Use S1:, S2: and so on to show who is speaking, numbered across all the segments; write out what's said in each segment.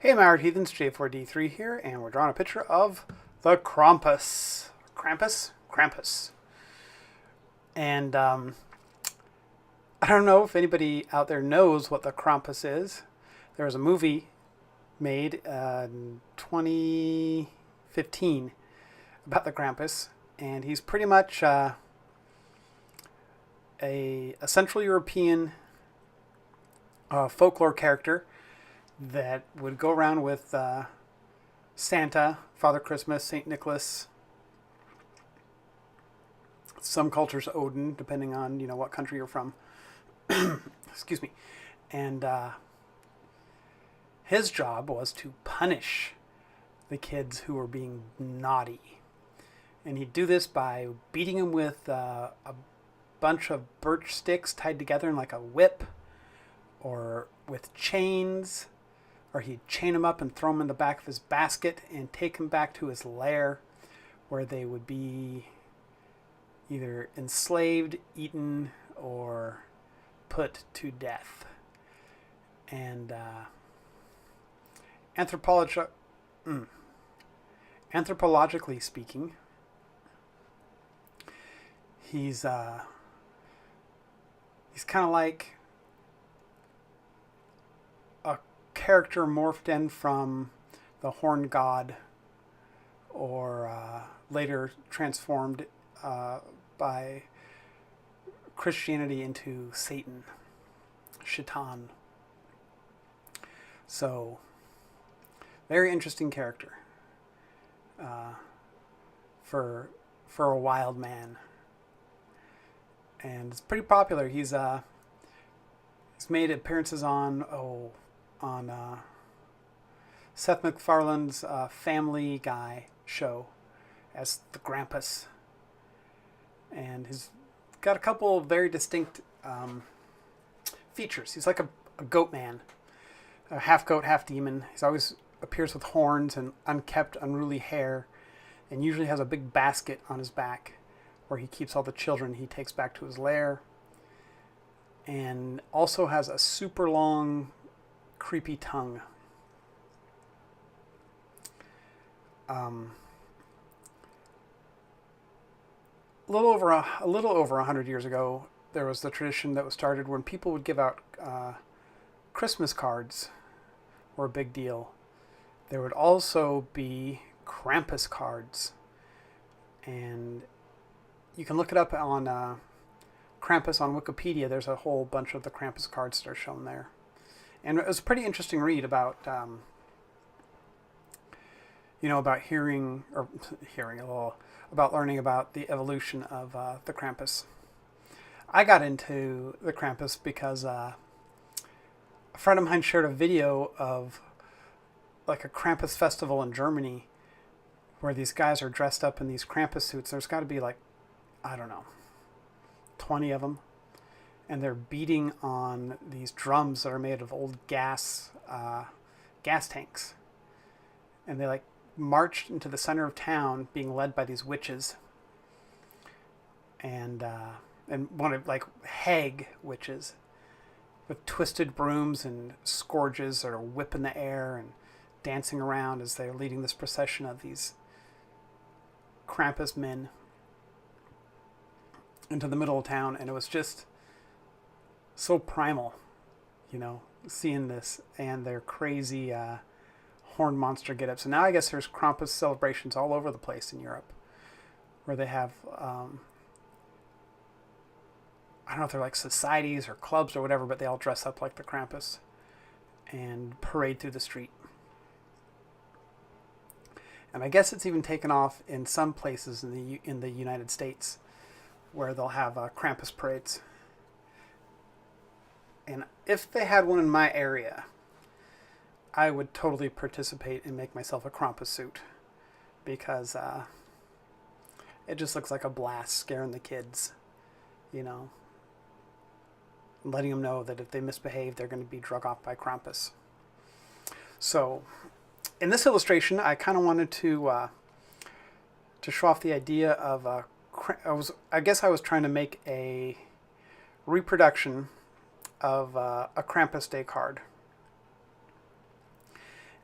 S1: Hey, my art heathens, J4D3 here, and we're drawing a picture of the Krampus. Krampus. And I don't know if anybody out there knows what the Krampus is. There was a movie made in 2015 about the Krampus, and he's pretty much a Central European folklore character that would go around with Santa, Father Christmas, Saint Nicholas. Some cultures Odin, depending on what country you're from. Excuse me. And his job was to punish the kids who were being naughty, and he'd do this by beating them with a bunch of birch sticks tied together in like a whip, or with chains. Or he'd chain them up and throw them in the back of his basket and take them back to his lair, where they would be either enslaved, eaten, or put to death. And anthropologically speaking, he's kind of like a character morphed in from the Horned God, or later transformed by Christianity into Satan, Shaitan. So, very interesting character for a wild man, and it's pretty popular. He's made appearances on Seth MacFarlane's Family Guy show as the Krampus, and he's got a couple of very distinct features. He's like a goat man, a half goat, half demon. He's always appears with horns and unkempt, unruly hair, and usually has a big basket on his back where he keeps all the children he takes back to his lair, and also has a super long, creepy tongue. A little over 100 years ago, there was the tradition that was started when people would give out Christmas cards, were a big deal. There would also be Krampus cards, and you can look it up on Krampus on Wikipedia. There's a whole bunch of the Krampus cards that are shown there. And it was a pretty interesting read about, about learning about the evolution of the Krampus. I got into the Krampus because a friend of mine shared a video of like a Krampus festival in Germany, where these guys are dressed up in these Krampus suits. There's got to be like, I don't know, 20 of them. And they're beating on these drums that are made of old gas tanks. And they like marched into the center of town, being led by these witches. And one of like hag witches with twisted brooms and scourges that are whipping the air and dancing around as they're leading this procession of these Krampus men into the middle of town. And it was just so primal, seeing this and their crazy horned monster get-ups. And now I guess there's Krampus celebrations all over the place in Europe, where they have, I don't know if they're like societies or clubs or whatever, but they all dress up like the Krampus and parade through the street. And I guess it's even taken off in some places in the United States, where they'll have Krampus parades. And if they had one in my area, I would totally participate and make myself a Krampus suit, because it just looks like a blast, scaring the kids, and letting them know that if they misbehave, they're going to be drug off by Krampus. So, in this illustration, I kind of wanted to show off the idea of I guess I was trying to make a reproduction of a Krampus Day card.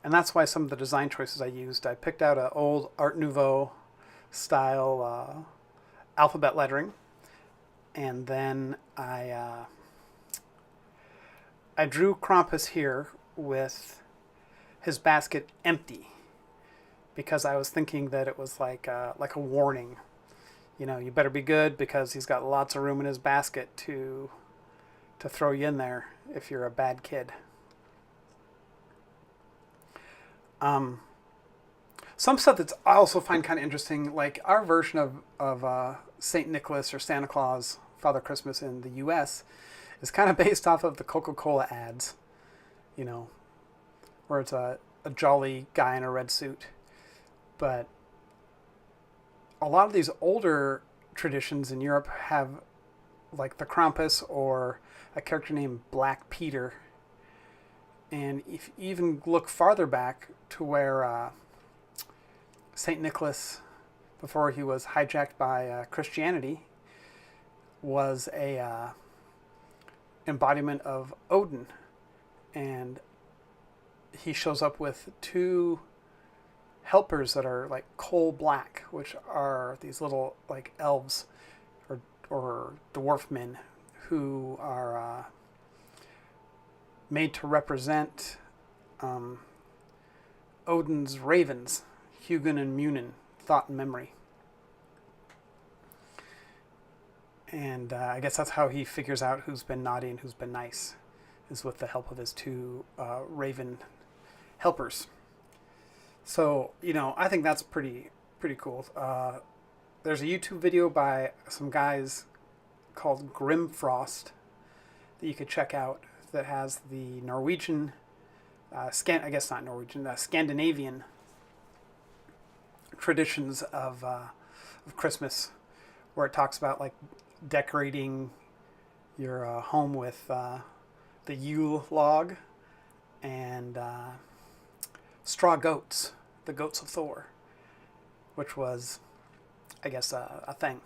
S1: And that's why some of the design choices I used, I picked out an old Art Nouveau style alphabet lettering, and then I drew Krampus here with his basket empty, because I was thinking that it was like a warning. You know, you better be good because he's got lots of room in his basket to throw you in there if you're a bad kid. Some stuff that I also find kind of interesting, like our version of St. Nicholas or Santa Claus, Father Christmas in the U.S., is kind of based off of the Coca-Cola ads, you know, where it's a jolly guy in a red suit. But a lot of these older traditions in Europe have like the Krampus or a character named Black Peter. And if you even look farther back to where St. Nicholas, before he was hijacked by Christianity, was a embodiment of Odin. And he shows up with two helpers that are like coal black, which are these little like elves or dwarf men who are made to represent Odin's ravens, Hugin and Munin, thought and memory. And I guess that's how he figures out who's been naughty and who's been nice, is with the help of his two raven helpers. So, you know, I think that's pretty cool. There's a YouTube video by some guys called Grimfrost that you could check out that has the Norwegian, Scandinavian traditions of Christmas, where it talks about like decorating your home with the YULE log and straw goats, the goats of Thor, which was, I guess, a thing.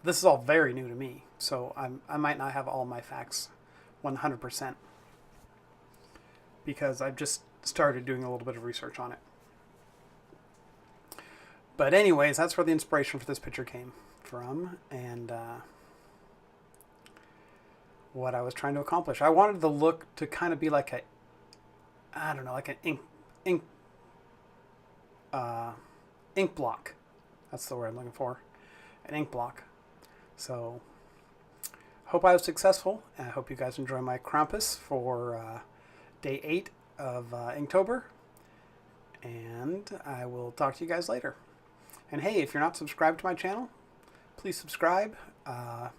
S1: This is all very new to me, so I might not have all my facts 100%, because I've just started doing a little bit of research on it. But anyways, that's where the inspiration for this picture came from, and what I was trying to accomplish. I wanted the look to kind of be like a, I don't know, like an ink block. That's the word I'm looking for. An ink block. So, hope I was successful. And I hope you guys enjoy my Krampus for day 8 of Inktober. And I will talk to you guys later. And hey, if you're not subscribed to my channel, please subscribe. I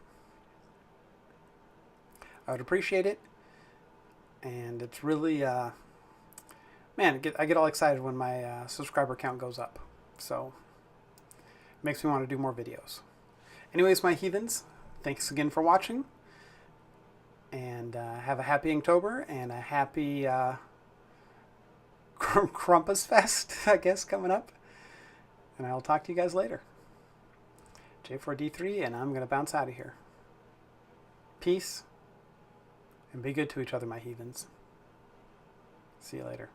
S1: would appreciate it. And it's really, man, I get all excited when my subscriber count goes up. So, it makes me want to do more videos. Anyways, my heathens, thanks again for watching. And have a happy Inktober and a happy Krampus Fest, I guess, coming up. And I'll talk to you guys later. J4D3, and I'm going to bounce out of here. Peace. And be good to each other, my heathens. See you later.